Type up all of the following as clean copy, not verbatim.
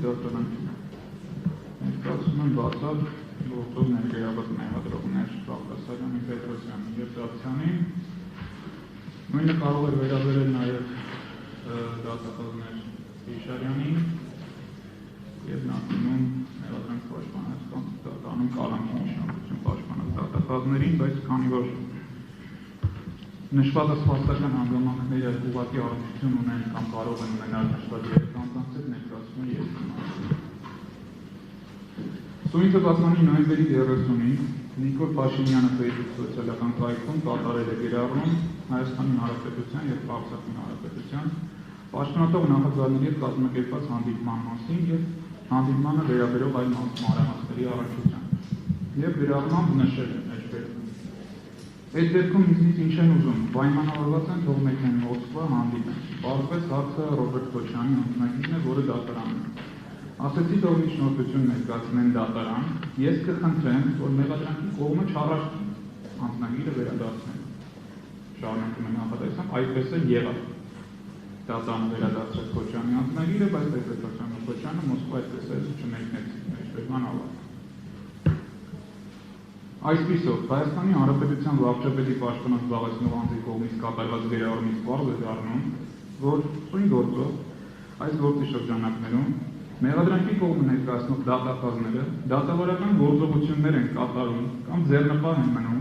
դատարանքին։ Ներկայացնում են բացառ գործով ներկայացված մեղադրողներ Բաղդասարյանի, Պետրոսյանի և Դավթյանի։ Նույնը կարող է վերաբերել նաև դատախազներ Հիշարյանին և նախինում մեղադրանք պաշտպանած կամ դատանում կալանքի նշանակություն պաշտպանած դատախազներին, բայց քանի որ նշված ասվածական հանգամանքները ուղղակի առնչություն ունեն կամ կարող են ունենալ նշված երեք անձանց հետ ներկայացում է երկու։ Սույն թվականի նոյեմբերի 30-ին Նիկոլ Փաշինյանը Facebook սոցիալական կայքում կատարել է գերառում Հայաստանի Հանրապետության և Պարսկական Հանրապետության պաշտոնատող նախագահների հետ կազմակերպված հանդիպման մասին և հանդիպմանը վերաբերող այլ մանրամասների առնչությամբ և գերառմամբ նշել է մեջբերում։ Այդ դեպքում ինձնից ինչ են ուզում, պայմանավորված են թող մեկնեն Մոսկվա հանդիպեն։ Պարզվեց հարցը Ռոբերտ Քոչարյանի անձնագիրն է, որը դատարանում է։ Ասեցի թող ինձ շնորհություն ներկայացնեն դատարան, ես կխնդրեմ, որ մեղադրանքի կողմը չառաջի անձնագիրը վերադարձնել։ Շարունակում է նախադասությամբ, այդպես էլ եղավ։ Դատարանը վերադարձրեց Քոչարյանի անձնագիրը, բայց Պետրոսյանը Քոչարյանը Մոսկվա այդպես էլ չմեկնեց մեջբերման ավարտ։ Այսպիսով, Հայաստանի Հանրապետության վարչապետի պաշտոնը զբաղեցնող անձի կողմից կատարված գերառումից պարզ է դառնում, որ սույն գործով այս գործի շրջանակներում մեղադրանքի կողմը ներկայացնող դատախազները դատավարական գործողություններ են կատարում կամ ձեռնպահ են մնում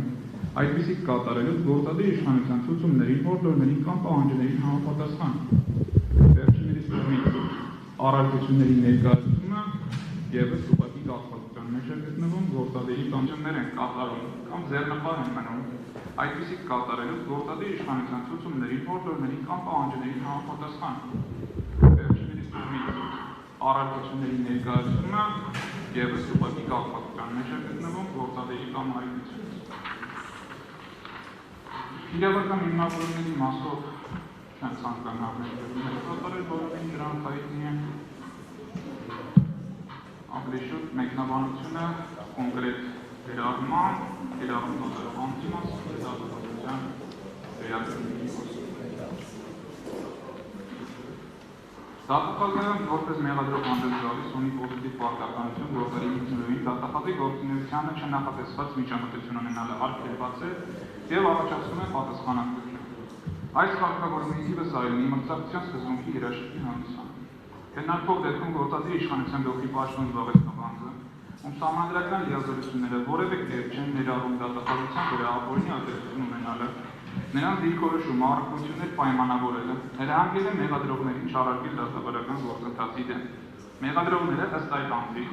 այդպիսիք կատարելով գործադիր իշխանության ցուցումներին, օրդորներին կամ պահանջներին համապատասխան։ Վերջիններիս կողմից առարկությունների ներկայացումը ևս ուղղակի կապվածության մեջ է գտնվում, գործադիրի պահանջումներ են կատարում կամ ձեռնպահ են մնում այդպիսիք կատարելով գործադիր իշխանության ցուցումներին, օրդորներին կամ պահանջներին համապատասխան։ Վերջիններիս կողմից առարկությունների ներկայացումը ևս ուղղակի կապվածության մեջ է գտնվում գործադիրի կամ հայտնությունից։ Իրավական հիմնավորումների մասով չեն ցանկանա կատարել, որովհետև դրանք հայտնի են ավելի շուտ մեկնաբանությունը կոնկրետ գերառման, գերառում նոտարով անձի մասով, դատախազության վերաբերյալ մասով։ Դատախազը որպես մեղադրող հանդես գալիս ունի պոզիտիվ պարտականություն գործերի միջնորին դատախազի գործունեությանը չնախատեսված միջամտություն ունենալը արգելված է և առաջացնում է պատասխանատվություն։ Այս կարգավորումից ի վս այլնի մրցակցության սկզբունքի երաշխիքի հանդիսանում։ Քննարկվող դեպքում գործադիր իշխանության գլխի պաշտոն զբաղեցնող անձը, ում սահմանադրական լիազորությունները որևէ կերպ չեն ներառում դատախազության վրա ապօրինի ազդեցություն ունենալը, նրանց դիրքորոշումը առաքություններ պայմանավորելը հրահանգել է մեղադրողներին չառարկել դատավարական գործընթացի դեմ։ Մեղադրողները ըստ այդ անձի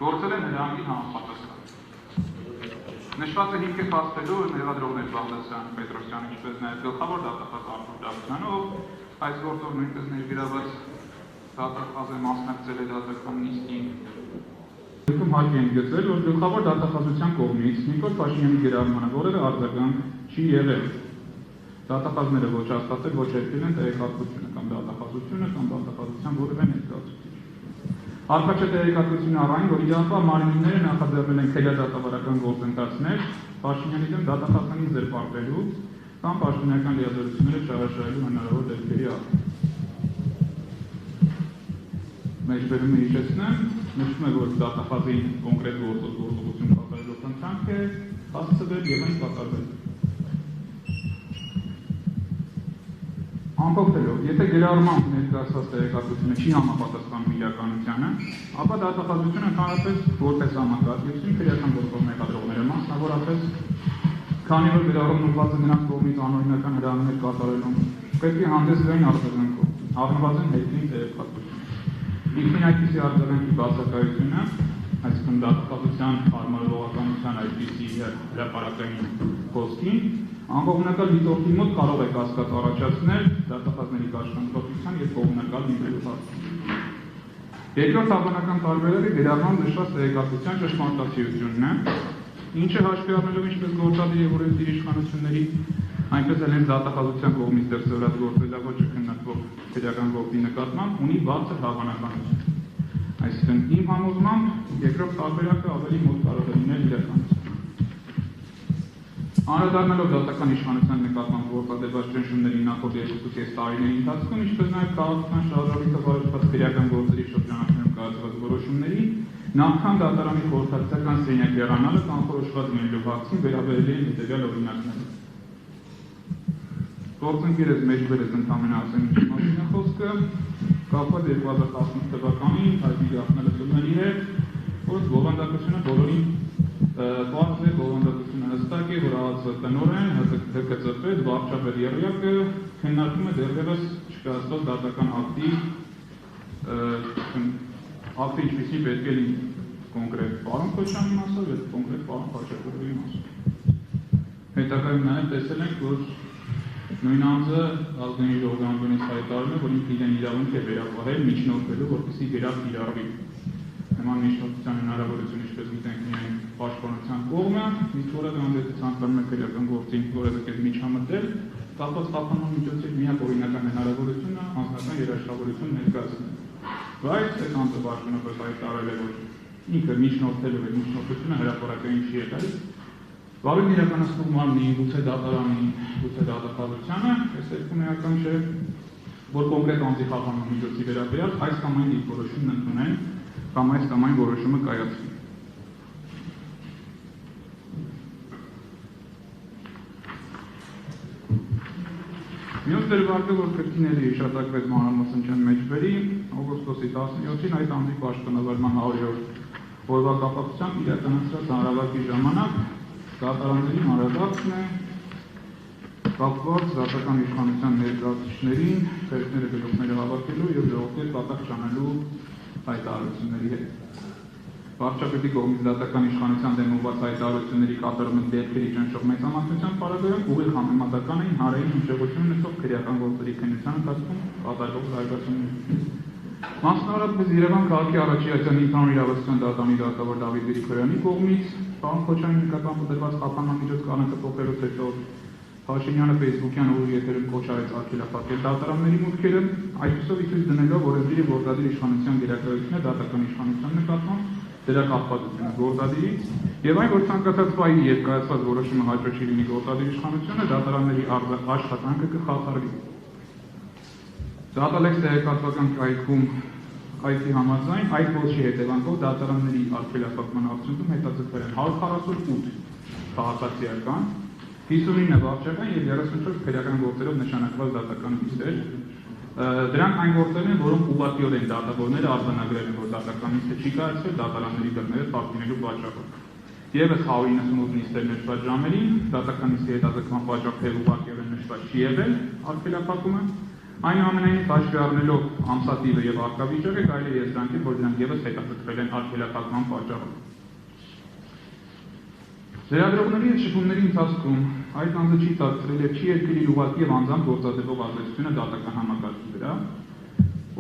գործել են հրահանգի համապատասխան։ Նշվածը հիմք է փաստելու մեղադրողներ Բաղդասարյան, Պետրոսյան, ինչպես նաև գլխավոր դատախազ Արթուր Դավթյանը, ով այս գործով նույնպես ներգրաված դատախազ է մասնակցել է դատական նիստին։ Դեպքում հարկ են գծել, որ գլխավոր դատախազության կողմից Նիկոլ Փաշինյանի գերառմանը որևէ արձագանք չի եղել։ Դատախազները ոչ հաստատել, ոչ հետևել են տեղեկատվությունը կամ դատախազությունը կամ դատախազության որևէ ներկայացուցիչ։ Հարկաչը տեղեկատվությունը առայն, որ իրավապահ մարմինները նախաձեռնել են քելադատավարական գործընթացներ Փաշինյանի դեմ դատախազների զրպարտելու կամ պաշտոնական լիազորությունները չարաշահելու հնարավոր դեպքերի առթիվ։ Մեջբերումը հիշեցնեմ, նշվում է, որ դատախազի կոնկրետ գործողություն կատարելով խնդրանք է հասցվել և այն կատարվել։ Ամփոփելով, եթե գերառմամբ ներկայացված տեղեկատվությունը չի համապատասխանում իրականությանը, ապա դատախազությունը ընդհանրապես որպես համակարգ և սույն քրեական գործող մեղադրողները, մասնավորապես քանի որ գերառումն ուղղված է նրանց կողմից անօրինական հրահանգներ կատարելուն, պետք է հանդես գային արձագանքով, առնվազն հետին տեղեկատվություն։ Ինքնին այդպիսի արձագանքի բացակայությունը, այսինքն դատախազության հարմարողականության այդպիսի հրապարակային խոսքին, անկողմնակալ դիտորդի մոտ կարող է կասկած առաջացնել դատախազների կարգավորության և կողմնակալ լինելու հարցում։ Երկրորդ հավանական տարբերակը գերառմամբ նշված տեղեկատվության ճշմարտացիությունն է, ինչը հաշվի առնելով ինչպես գործադիր և օրենսդիր իշխանությունների, այնպես էլ հենց դատախազության կողմից դրսևորած գործելավոճը քննարկվող քրեական գործի նկատմամբ ունի բարձր հավանականություն։ Այսինքն իմ համոզմամբ երկրորդ տարբերակը ավելի մոտ կարող է լինել իրականությանը։ Անդրադառնալով դատական իշխանության նկատմամբ գործադրված ճնշումների նախորդ 2.5 տարիների ընթացքում, ինչպես նաև քաղաքական շարժառիթը վարժված քրեական գործերի շրջանակներում կայացված որոշումների նախքան դատարանի խորհրդակցական սենյակի հեռանալը կանխորոշված մերժող հարցին վերաբերել են հետևյալ օրինակները։ Գործընկերս մեջբերեց ընդամենը ասեմ ինչի մասին է խոսքը, կապված 2018 թվականին հայտնի գաղտնելը ծնների հետ, որ բովանդակությունը բոլորին պարզ է, բովանդակությունը հստակ է, որ ԱԱՑ տնօրեն ՀԿՑՊ վարչապետ Եղիակը քննարկում է դեռևս չկայացված դատական ակտի ինչպիսին պետք է լինի կոնկրետ պարոն Քոչարյանի մասով եւ կոնկրետ պարոն Խաչատրյանի մասով։ Հետագայում նաեւ տեսել ենք, որ նույն անձը ազգային ժողովրդից հայտարարում է, որ ինքն իրեն իրավունք է վերապահել միջնորդվելու, որպեսզի վերապ կիրառվի։ Նման միջնորդության հնարավորություն ինչպես գիտենք միայն պաշտպանության կողմը, իսկ որևէ անձի ցանկանում է քրեական գործին որևէ կերպ միջամտել, կապված խափանման միջոցով միակ օրինական հնարավորությունը անձնական երաշխավորություն ներկայացնել։ Բայց այս անձը պաշտոնապես հայտարարել է, որ ինքը միջնորդելու է, միջնորդությունը հրապարակային չի եղել։ Վարույթ իրականացնող մարմնի, գուցե դատարանի, գուցե դատախազությանը, այս երկում էական չէ, որ կոնկրետ անձի խափանման միջոցի վերաբերյալ այս կամ այն դիրքորոշումն ընդունեն կամ այս կամ այն որոշումը կայացվի։ Մյուս դրվագը, որ կրկիների հիշատակվեց մանրամասնության մեջբերի, օգոստոսի 17-ին այդ անձի պաշտոնավարման 100-րդ օրվա կապակցությամբ իրականացրած հանրավարկի ժամանակ դատարանների մանրադարձն է կապված դատական իշխանության ներկայացուցիչներին խելքները գլուխները հավաքելու եւ ժողովրդի կատակ չանելու հայտարարությունների հետ։ Վարչապետի կողմից դատական իշխանության դեմ ուղղված հայտարարությունների կատարումը դեպքերի ճնշող մեծամասնության պարագայում ուղիղ համեմատական էին հանրային հնչեղություն ունեցող քրեական գործերի քննության ընթացքում կատարվող զարգացումների։ Մասնավորապես Երևան քաղաքի առաջին ընդհանուր իրավասության դատարանի դատավոր Դավիթ Գրիգորյանի կողմից պարոն Քոչարյանի նկատմամբ դրված խափանման միջոց կանոնը փոխելուց հետո Փաշինյանը Facebook-յան ուղիղ եթերում կոչ արեց արգելափակել դատարանների մուտքերը, այսպիսով իցույց դնելով օրենսդիրի գործադիր իշխանության գերակայությունը դատական իշխանության նկատմամբ դրա կապվածությունը գործադիրից եւ այն, որ ցանկացած պահի եւ կայացված որոշումը հաջող չի լինի գործադիր իշխանությունը, դատարանների աշխատանքը կխաթարվի։ Դատալեքս տեղեկատվական կայքում IT համաձայն այդ ոչի հետևանքով դատարանների արգելափակման արդյունքում հետաձգվել են 148 քաղաքացիական, 59 վարչական եւ 34 քրեական գործերով նշանակված դատական նիստեր։ Դրանք այն գործերն են, որոնք ուղղակիորեն դատավորները արձանագրել են, որ դատական նիստը չի կայացվել դատարանների դռները փակվելու պատճառով։ Եվս 198 նիստեր նշված ժամերին դատական նիստի հետաձգման պատճառով ուղղակիորեն նշված չի եղել արգելափակումը։ Այնուամենայնիվ հաշվի առնելով ամսատիվը եւ արկավիճակը կարելի է եզրանքել, որ դրանք եւս հետաձգվել են արգելափակման պատճառով։ Լրագրողների եւ շփումների ընթացքում այդ անձը չի ցածրել եւ չի երկրի ուղղակի եւ անձամբ գործադրվող ազդեցությունը դատական համակարգի վրա։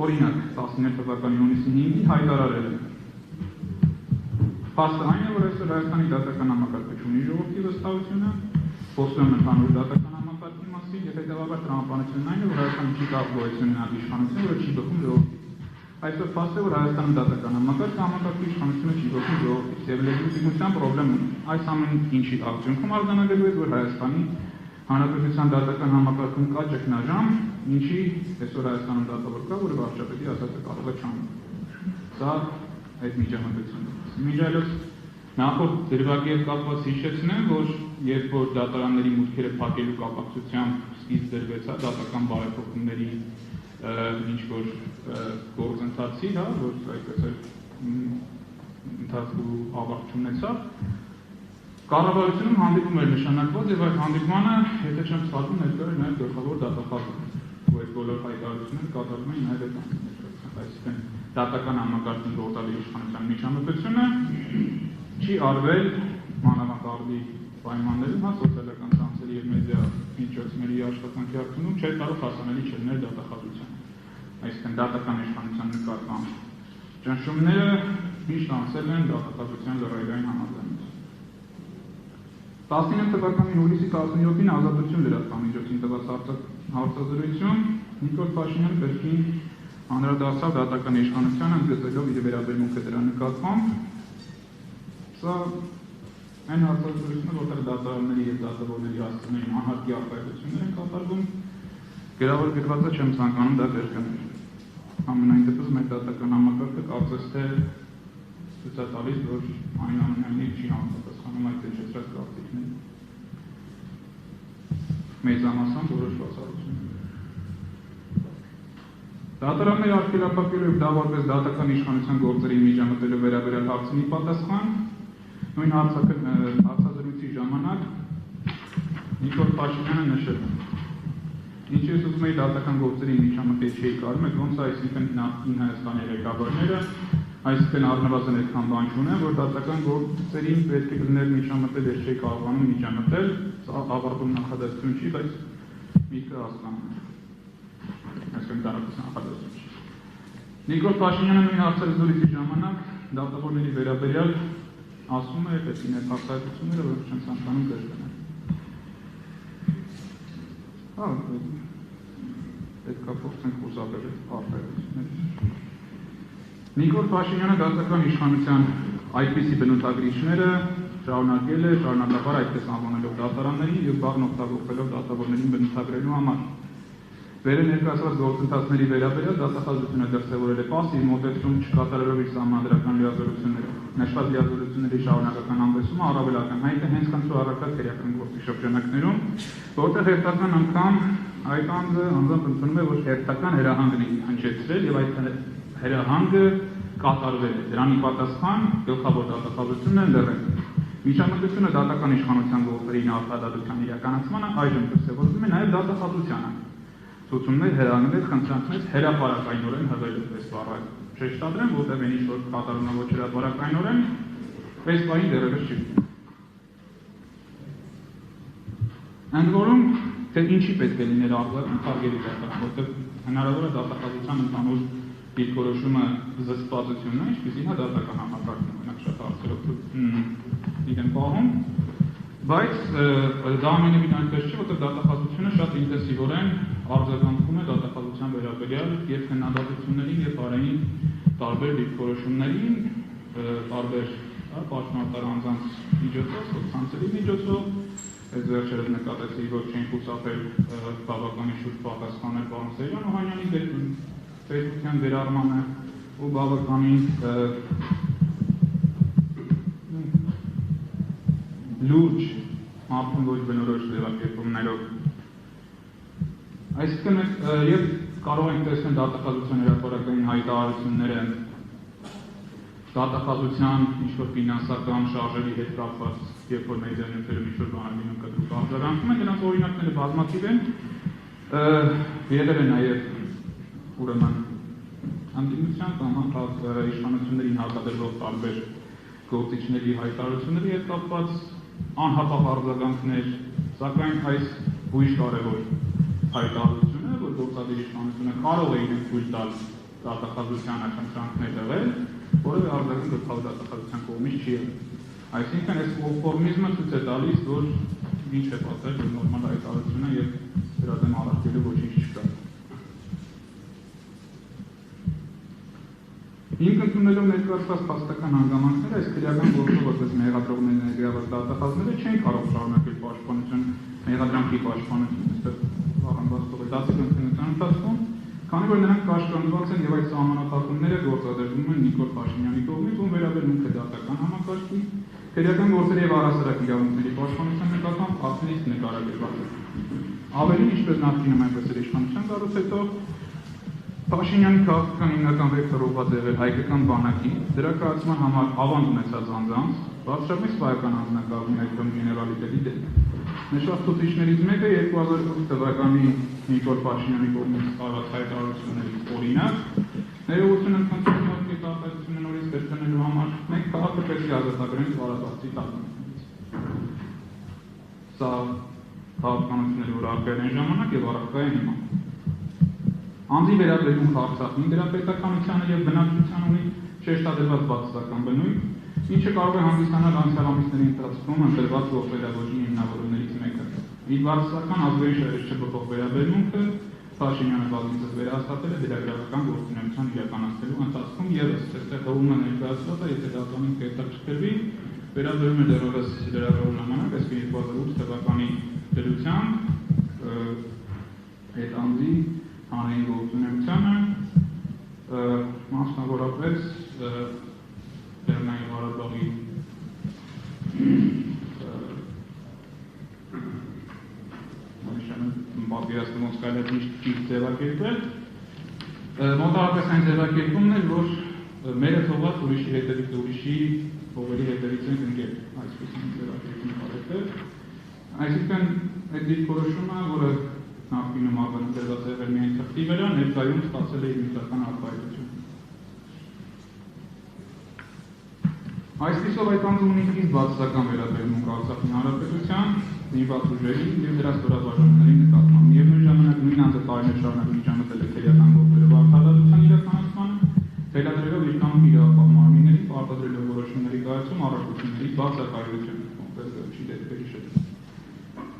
Օրինակ 19 թվականի հունիսի 5-ին հայտարարել է. Փաստը այն է, որ այսօր Հայաստանի դատական համակարգը չունի ժողովրդի վստահությունը, խոսում են ընդհանուր դատական համակարգի մասին եւ հետեւաբար տրամաբանությունն այն է, որ Հայաստանը չի կարող գոյություն ունենալ իշխանություն, որը չի բխում ժողովրդից։ Այսօր փաստ է, որ Հայաստանում դատական համակարգի իշխանությունը չի բխում ժողովրդից եւ լեգիտիմության խնդրեմ ունի։ Այս ամեն ինչի արդյունքում արձանագրելու է, որ Հայաստանի Հանրապետության դատական համակարգում կա ճգնաժամ, ինչի այսօր Հայաստանում դատավոր կա, որը վարչապետի ասածը կարող է չանել։ Սա այդ միջամտությունն է։ Միջայլոց նախորդ դրվագի հետ կապված հիշեցնեմ, որ երբ որ դատարանների մուտքերը փակելու կապակցությամբ սկիզբ դրվեց դատական բարեփոխումների ինչ-որ գործընթացի, որ այդպես ընթացքու ավարտ չունեցավ, կառավարությունում հանդիպում էր նշանակված եւ այդ հանդիպմանը, եթե չեմ սխալվում, ներկա էր նաեւ գլխավոր դատախազը, ու այդ բոլոր հայտարարությունները կատարվում էին նաեւ այդ անձնագրությամբ, այսինքն դատական համակարգի գործադիր իշխանության միջամտությունը չի արվել մանավանդ պայմաններում, սոցիալական ցանցերի եւ մեդիա միջոցների աշխատանքի արդյունքում չէր կարող հասանելի չլինել դատախազությանը։ Այսինքն դատական իշխանության նկատմամբ ճնշումները միշտ անցել են դատախազության լրայրային համաձայնություն։ 19 թվականի հուլիսի 17-ին ազատություն լրատվամիջոցին տված հարցազրույցում Նիկոլ Փաշինյանը կրկին անդրադարձավ դատական իշխանությանը, ընդգծելով իր վերաբերմունքը դրա նկատմամբ։ Սա այն հարցազրույցն է, որտեղ դատարանների եւ դատավորների հասցեների անհատի արտահայտություններ են կատարվում, գրավոր գրվածը չեմ ցանկանում դա կրկնել։ ամենայն դեպս մեր դատական համակարգը կարծես թե ցույց է տալիս, որ այնուամենայնիվ չի համապատասխանում այդ հեչեցրած կարծիքներին։ Մեծամասամբ որոշ բացառություններ։ Դատարանների արգելափակելով դա որպես դատական իշխանության գործերի միջամտելու վերաբերյալ հարցերի պատասխան, նույն հարցազրույցի ժամանակ Նիկոլ Փաշինյանը նշել է. Ինչ ես ուզում էի դատական գործերի միջամտել չէի կարում, ոնց այսինքն նախկին Հայաստանի ղեկավարները, այսինքն առնվազն այդքան բան չունեն, որ դատական գործերին պետք է լիներ միջամտել, ես չէի կարողանում միջամտել, ավարտում նախադասություն չի, բայց միտքը հասկանում է։ Այսինքն դատական նախադասություն չի։ Նիկոլ Փաշինյանը նույն հարցազրույցի ժամանակ դատավորների վերաբերյալ ասում է, պետք է լիներ փաստարկությունները, որ չեն ցանկանում կրկնել։ Պետք է փորձենք խուսափել այդ պարտավորություններից։ Նիկոլ Փաշինյանը դատական իշխանության այդպիսի բնութագրիչները շարունակել է շարունակաբար այդպես անվանելով դատարաններին եւ բաղն օգտագործելով դատավորներին բնութագրելու համար։ Վերը ներկայացված գործընթացների վերաբերյալ դատախազությունը դրսևորել է պասիվ մոտեցում չկատարելով իր սահմանադրական լիազորությունները։ Նշված լիազորությունների շարունակական անվեսումը առավելական հայտ է հենց քննու առարկա քրեական գործի շրջանակներում, որտեղ հերթական անգամ այդ անձը անձամբ ընդունում է, որ հերթական հրահանգն է հնչեցրել եւ այդ հրահանգը կատարվել է։ Դրանի պատասխան գլխավոր դատախազությունը լրել։ Միջամտությունը դատական իշխանության գործերի արտադատության իրականացմանը այժմ դրսևորվում է նաեւ դատախազությանը։ Ցուցումներ, հրահանգներ, խնդրանքներ հրապարակայնորեն հղելով այս բառը շեշտադրեմ, որտեղ այն ինչ որ կատարվում է ոչ հրապարակայնորեն, այս բանի դեռևս չի։ Ընդ որում, թե ինչի պետք է լիներ արձագանք հարգելի դատարան, որտեղ հնարավոր է դատախազության ընդհանուր դիրքորոշումը զսպվածությունն է, ինչպեսին է դատական համակարգում, մենակ շատ հարցերով իրեն պահում, բայց դա ամենևին այնպես չէ, որտեղ դատախազությունը շատ ինտենսիվորեն արձագանքում է դատախազության վերաբերյալ եւ քննադատություններին եւ բարային տարբեր դիրքորոշումներին, տարբեր պաշտոնատար անձանց միջոցով, սոցցանցերի միջոցով, այս վերջերս նկատեցի, որ չեն խուսափել բավականին շուտ պատասխանել պարոն Սերյան Օհանյանի պետության վերառմանը ու բավականին լուրջ մարդուն ոչ բնորոշ ձևակերպումներով։ Այսինքն եւ կարող ենք տեսնել դատախազության հրապարակային հայտարարությունները դատախազության ինչ-որ ֆինանսական շարժերի հետ կապված, երբ որ մեդիաներում ինչ-որ բաներին կտրուկ արձագանքում են, դրանց օրինակները բազմաթիվ են, եղել է նաեւ ուրեմն անդիմության կամ իշխանություններին հակադրող տարբեր գործիչների հայտարարությունների հետ կապված անհապաղ արձագանքներ, սակայն այս ուրիշ կարևոր հայտարարությունը, որ գործադիր իշխանությունը կարող է իրեն թույլ տալ դատախազությանը խնդրանքներ տվել, որևէ արձագանք գլխավոր դատախազության կողմից չի եղել։ Այսինքն այս կոնֆորմիզմը ցույց է տալիս, որ ինչ է պատահել, որ նորմալ հայտարարությունը եւ դրա դեմ առարկելու ոչինչ չկա։ Ինք ընդունելով ներկայացված փաստական հանգամանքները, այս քրեական գործով որպես մեղադրողների ներգրաված դատախազները չեն կարող շարունակել պաշտպանություն, մեղադրանքի պաշտպանություն, այստեղ առանց թողել դատական քննության ընթացքում, քանի որ նրանք կաշկանդված են եւ այդ սահմանափակումները գործադրվում են Նիկոլ Փաշինյանի կողմից, ում վերաբերում է դատական համակարգի, քրեական գործերի եւ առասարակ իրավունքների պաշտպանության նկատմամբ ակտիվիստ նկարագրված է։ Ավելին, ինչպես նախկինում այնպես էլ իշխանության գալուց հետո Փաշինյանի քաղաքական հիմնական վեկտորը ուղղված եղել հայկական բանակի, դրա կայացման համար ավանդ ունեցած անձանց, բարձրապես սպայական անձնակազմի այդքան գեներալիտետի դեմ։ Նշված ցուցիչներից մեկը 2008 թվականի Նիկոլ Փաշինյանի կողմից արված հայտարարությունների օրինակ, ներողություն ընդունելու հետ արտահայտությունը նորից կրկնելու համար մենք քաղաքը պետք է ազատագրենք վարակացի տակնից։ Սա քաղաքականությունների որ առկա են ժամանակ եւ առկա են հիմա։ Անձի վերաբերում Արցախին դրա պետականությանը եւ բնակչությանը ունի շեշտադրված բացասական բնույթ, ինչը կարող է հանդիսանալ անցյալ ամիսների ընթացքում ընտրված ողբերգոչի հիմնավորումներից մեկը։ Իր բացասական ազգային շահերից չբխող վերաբերմունքը Փաշինյանը բազմիցս վերահաստատել է դերագրավական գործունեության իրականացնելու ընթացքում եւս այստեղ հողումը ներկայացված է, եթե դատանին կետաչկրվի, վերաբերում է դեռևս լրագրող ժամանակ, այսինքն 2008 թվականի դրությամբ այդ անձի հանրային գործունեությանը մասնավորապես Լեռնային Ղարաբաղի պատկերացնում ոնց կարելի է ճիշտ ձևակերպել, մոտավորապես այն ձևակերպումն էր, որ մերը թողած ուրիշի հետևից ուրիշի փողերի հետևից են ընկել, այսպես են ձևակերպում կարելի է։ Այսինքն այդ դիրքորոշումը, որը նախկինում արձանագրված եղել միայն թղթի վրա, ներկայում ստացել է իր միտական արտահայտություն։ Այսպիսով այդ անձը ունի խիստ բացասական վերաբերմունք Արցախի Հանրապետության, զինված ուժերի և դրա ստորաբաժանումների նկատմամբ։ Միևնույն ժամանակ նույն անձը տարիներ շարունակ միջամտել է քրեական գործերով արդարադատության իրականացմանը, թելադրելով իր կամք իրավապահ մարմինների, պարտադրելով որոշումների կայացում առարկությունների բացակայություն, չի դեպքերի շրջանում։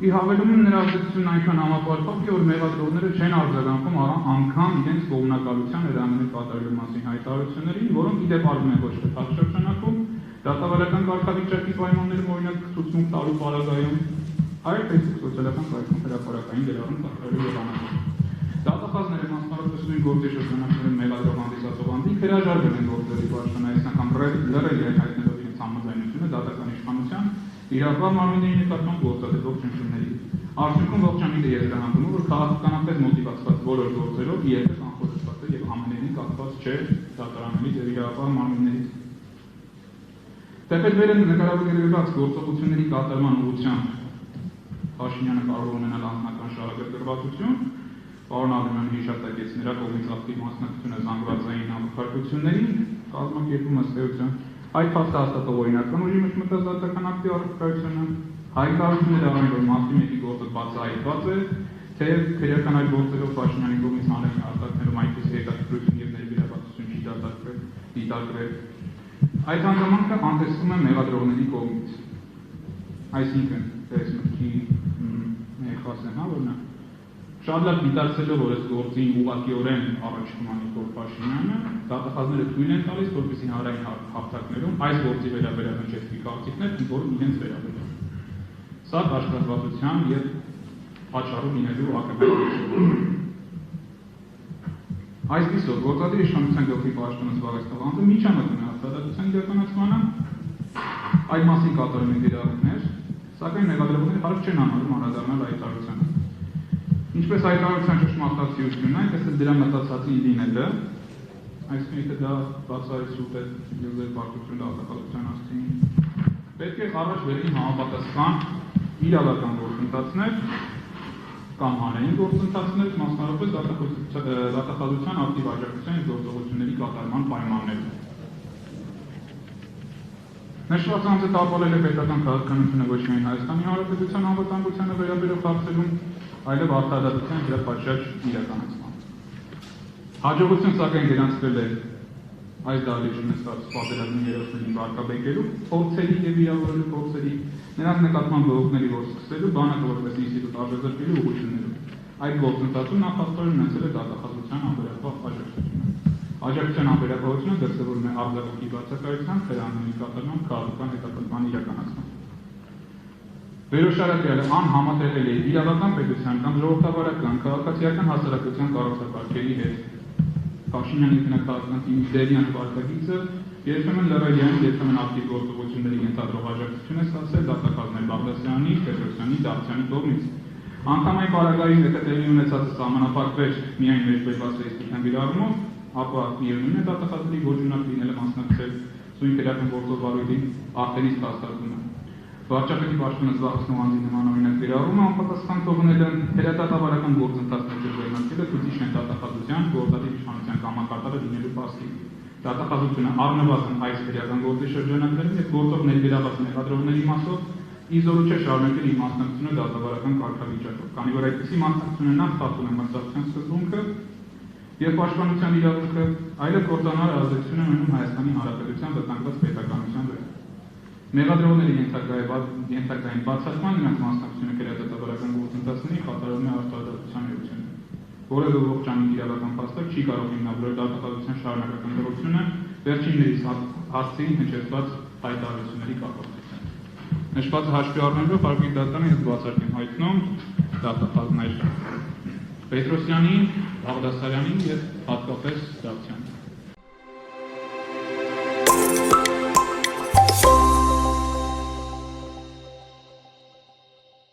Ի հավելումն նրա ազդեցությունն այնքան համապարփակ է, որ մեղադրողները չեն արձագանքում անգամ իրենց կողմնակալության հրամանի կատարելու մասին հայտարարություններին, որոնք ի դեպ արվում են ոչ թե փակ շրջանակում, դատավարական կարգավիճակի պայմաններում օրինակ ցուցմունք տալու պարագայում, այլ Facebook սոցիալական կայքում հրապարակային դերարում կատարելու եղանակով։ Դատախազները մասնավորապես նույն գործի շրջանակներում մեղադրող հանդիսացող անձինք հրաժարվել են գործերի պաշտպան, այս անգամ լրել են հայտնելով իրենց համաձայնությունը դատական իշխանության իրավապահ մարմինների նկատմամբ գործադրվող ճնշումների։ Արդյունքում ողջամիտ է եզրահանգումը, որ քաղաքականապես մոտիվացված որոշ գործերով իհարկե կանխորոշված է եւ ամենևին կապված չէ դատարաններից եւ իրավապահ մարմիններից։ Թեպետ վերը նկարագրված գործողությունների կատարման ուղղությամբ Փաշինյանը կարող ունենալ անձնական շահագրգռվածություն, պարոն Ալիմյանը հիշատակեց նրա կողմից ակտիվ մասնակցությունը զանգվածային համակարգություններին, կազմակերպում ըստ էության, այդ փաստը հաստատող օրինական ուժի մշտական դատական ակտի առարկայությունը, հայտարարությունները այն, որ մասի մեկի գործը բացահայտված է, թե քրեական այլ գործերով Փաշինյանի կողմից հանրային արտաքներում այնպիսի հետաքրքրություն եւ ներգրավվածություն չի դիտարկվել, այդ հանգամանքը անտեսվում է մեղադրողների կողմից։ Այսինքն, դες մտքի ներխասեն, հա, որնա շատ լավ դիտարկելով, որ այս գործին ուղղակիորեն առաջ կմանի Նիկոլ Փաշինյանը, դատախազները թույլ են տալիս, որպեսզի հանրային հաղթանակներում այս գործի վերաբերյալ հնչեցվի կարծիքներ, որ իրենց վերաբերյալ։ Սա կաշկատվածության եւ պատճառով լինելու ակնհայտություն։ Այսպիսով, գործադիր իշխանության գլխի պաշտոնը զբաղեցնող անձը միջամտում է արդարադատության իրականացմանը, այդ մասին կատարում են դերակատարներ, սակայն մեղադրողները հարկ չեն անհարում անդրադառնալ հայտարարությանը։ Ինչպես հայտարարության ճշմարտացիությունն է, այնպես էլ դրա մտածածի լինելը, այսինքն եթե դա բացառիկ սուտ է եղել պարտություն դատախազության հասցին, պետք է առաջ բերի համապատասխան իրավական գործընթացներ կամ հանրային գործընթացներ, մասնավորապես դատախազության ակտիվ աջակցության եւ գործողությունների կատարման պայմաններում։ Նշված անձը տապալել է պետական քաղաքականությունը ոչ միայն Հայաստանի Հանրապետության անվտանգությանը վերաբերող հարցերում, այլև արդարադատության դրա պատշաճ իրականացման։ Հաջողություն սակայն գրանցվել է այս դահլիճում նստած պատերազմի հերոսներին վարկաբեկելու փորձերի եւ վիրավորելու փորձերի, նրանց նկատմամբ բողոքների որ սկսելու, բանակը որպես ինստիտուտ արժեզրկելու ուղղություններով։ Այդ գործընթացում նախաստորեն ունեցել է դատախազության անվերապահ աջակցությունը։ Աջակցության անվերապահությունը դրսևորում է արձակի բացակայության, հրամանների կատարման, քաղաքական հետապնդման իրականացման։ Վերոշարակյալը անհամատեղել է իրավական պետության կամ ժողովրդավարական, քաղաքացիական հասարակության կառուցապատկերի հետ։ Փաշինյանի ինքնակառավարման դերյան վարկագիծը երբեմն լրայլյան, երբեմն ակտիվ գործողությունների ենթադրող աջակցություն է ստացել դատախազներ Բաղդասարյանի, Պետրոսյանի, Դավթյանի կողմից։ Անգամ այն պարագայում, եթե տեղի ունեցածը սահմանափակվեր միայն մեջբերված ռեստիկան վիրարումով, ապա միևնույն է դատախազների ոչունակ լինելը մասնակցել սույն քրեական գործով վարույթի արտենից հաստատումը։ Վարչապետի պաշտոնը զբաղեցնող անձի նմանօրինակ վիրարումը անպատասխան թողնելը, հետադատավարական գործընթացներ ձեռնարկելը ցույց են դատախազության, գործադիր իշխանության կամակարտարը լինելու փաստի։ Դատախազությունը առնվազն այս քրեական գործի շրջանակներում եւ գործով ներգրաված մեղադրողների մասով իզորու չէ շարունակել իր մասնակցությունը դատավարական կարգավիճակով, քանի որ այդպիսի մասնակցությունը նախ խախտում է մրցակցության սկզբունքը եւ պաշտպանության իրավունքը, այլև կործանար ազդեցություն է ունենում Հայաստանի Հանրապետության վտանգված պետականության վրա։ Մեղադրողների ենթակային բացառման նրանց մասնակցությունը քրեադատավարական գործընթացների խաթարում է արդարադատության էությունը։ Որևէ ողջամիտ իրավական փաստակ չի կարող հիմնավորել դատախազության շարունակական դրությունը վերջիններիս հասցեին հնչեցված հայտարարությունների կապակցությամբ։ Նշվածը հաշվի առնելով հարկի դատանը ես բացառք եմ հայտնում դատախազներ Պետրոսյանին, Բաղդասարյանին եւ հատկապես Դավթյանին։